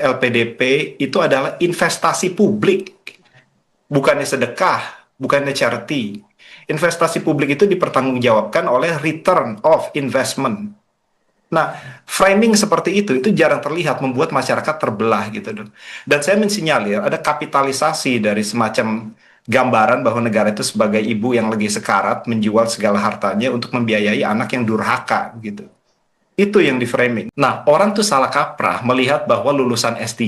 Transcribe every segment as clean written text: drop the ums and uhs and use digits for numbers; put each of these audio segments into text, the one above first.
LPDP itu adalah investasi publik, bukannya sedekah, bukannya charity. Investasi publik itu dipertanggungjawabkan oleh return of investment. Nah, framing seperti itu jarang terlihat, membuat masyarakat terbelah gitu dong. Dan saya mensinyalir ada kapitalisasi dari semacam gambaran bahwa negara itu sebagai ibu yang lagi sekarat menjual segala hartanya untuk membiayai anak yang durhaka gitu. Itu yang di framing. Nah, orang tuh salah kaprah melihat bahwa lulusan S3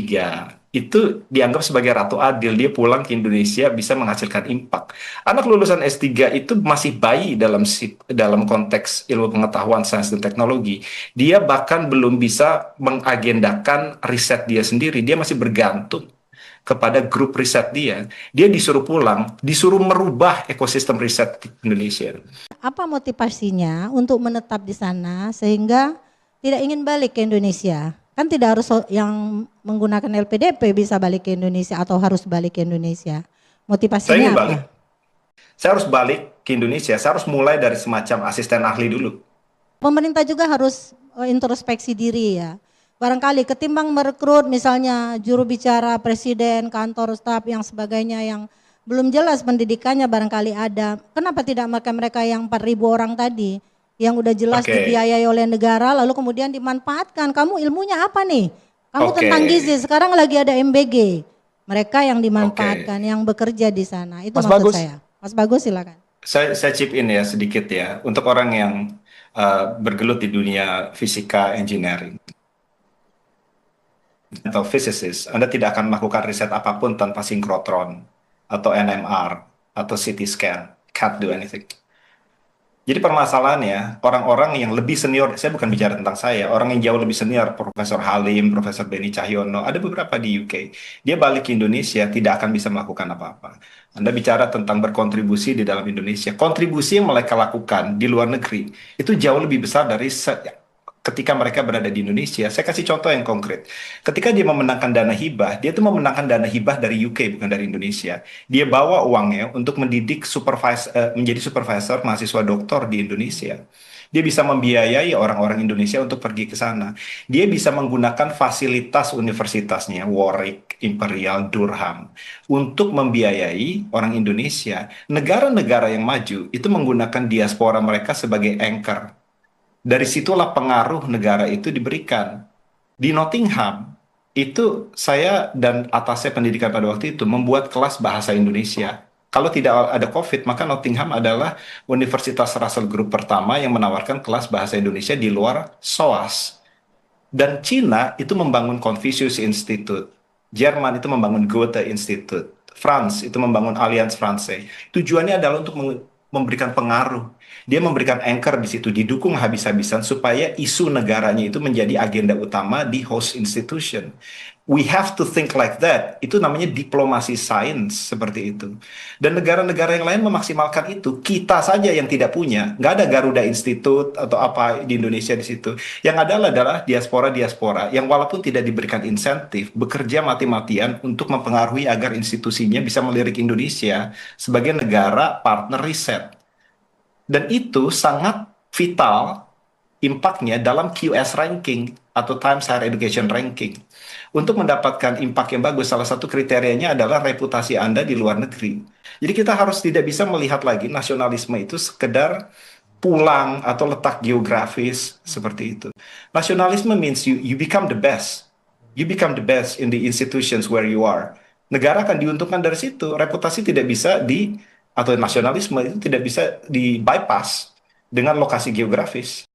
itu dianggap sebagai ratu adil. Dia pulang ke Indonesia bisa menghasilkan impact. Anak lulusan S3 itu masih bayi dalam konteks ilmu pengetahuan, sains, dan teknologi. Dia bahkan belum bisa mengagendakan riset dia sendiri. Dia masih bergantung kepada grup riset dia. Dia disuruh pulang, disuruh merubah ekosistem riset di Indonesia. Apa motivasinya untuk menetap di sana sehingga tidak ingin balik ke Indonesia? Kan tidak harus yang menggunakan LPDP bisa balik ke Indonesia atau harus balik ke Indonesia. Saya Motivasinya ingin apa? balik. Saya harus balik ke Indonesia. Saya harus mulai dari semacam asisten ahli dulu. Pemerintah juga harus introspeksi diri ya. Barangkali ketimbang merekrut misalnya juru bicara presiden, kantor staf yang sebagainya yang belum jelas pendidikannya barangkali ada. Kenapa tidak mereka-mereka yang 4.000 orang tadi yang udah jelas Oke, dibiayai oleh negara lalu kemudian dimanfaatkan. Kamu ilmunya apa nih? Kamu oke, tentang gizi, sekarang lagi ada MBG. Mereka yang oke. dimanfaatkan, yang bekerja di sana. Itu Mas maksud Bagus, saya. Mas Bagus silakan. saya chip in ya sedikit ya. Untuk orang yang bergelut di dunia fisika engineering atau physicist, Anda tidak akan melakukan riset apapun tanpa sinkrotron atau NMR atau CT scan. Can't do anything. Jadi permasalahannya, orang-orang yang lebih senior, saya bukan bicara tentang saya, orang yang jauh lebih senior, Profesor Halim, Profesor Beni Cahyono, ada beberapa di UK. Dia balik ke Indonesia, tidak akan bisa melakukan apa-apa. Anda bicara tentang berkontribusi di dalam Indonesia. Kontribusi yang mereka lakukan di luar negeri, itu jauh lebih besar dari ketika mereka berada di Indonesia. Saya kasih contoh yang konkret. Ketika dia memenangkan dana hibah, dia itu memenangkan dana hibah dari UK, bukan dari Indonesia. Dia bawa uangnya untuk mendidik menjadi supervisor mahasiswa doktor di Indonesia. Dia bisa membiayai orang-orang Indonesia untuk pergi ke sana. Dia bisa menggunakan fasilitas universitasnya, Warwick, Imperial, Durham, untuk membiayai orang Indonesia. Negara-negara yang maju itu menggunakan diaspora mereka sebagai anchor. Dari situlah pengaruh negara itu diberikan. Di Nottingham, itu saya dan atasnya pendidikan pada waktu itu membuat kelas bahasa Indonesia. Kalau tidak ada COVID, maka Nottingham adalah Universitas Russell Group pertama yang menawarkan kelas bahasa Indonesia di luar SOAS. Dan Cina itu membangun Confucius Institute. Jerman itu membangun Goethe Institute. France itu membangun Alliance Francaise. Tujuannya adalah untuk memberikan pengaruh. Dia memberikan anchor di situ, didukung habis-habisan supaya isu negaranya itu menjadi agenda utama di host institution. We have to think like that. Itu namanya diplomasi sains seperti itu. Dan negara-negara yang lain memaksimalkan itu. Kita saja yang tidak punya. Nggak ada Garuda Institute atau apa di Indonesia di situ. Yang ada adalah diaspora-diaspora yang walaupun tidak diberikan insentif, bekerja mati-matian untuk mempengaruhi agar institusinya bisa melirik Indonesia sebagai negara partner riset. Dan itu sangat vital impact-nya dalam QS ranking atau Times Higher Education Ranking. Untuk mendapatkan impact yang bagus, salah satu kriterianya adalah reputasi Anda di luar negeri. Jadi kita harus tidak bisa melihat lagi nasionalisme itu sekedar pulang atau letak geografis seperti itu. Nasionalisme means you become the best. You become the best in the institutions where you are. Negara akan diuntungkan dari situ. Reputasi tidak bisa atau nasionalisme itu tidak bisa di bypass dengan lokasi geografis.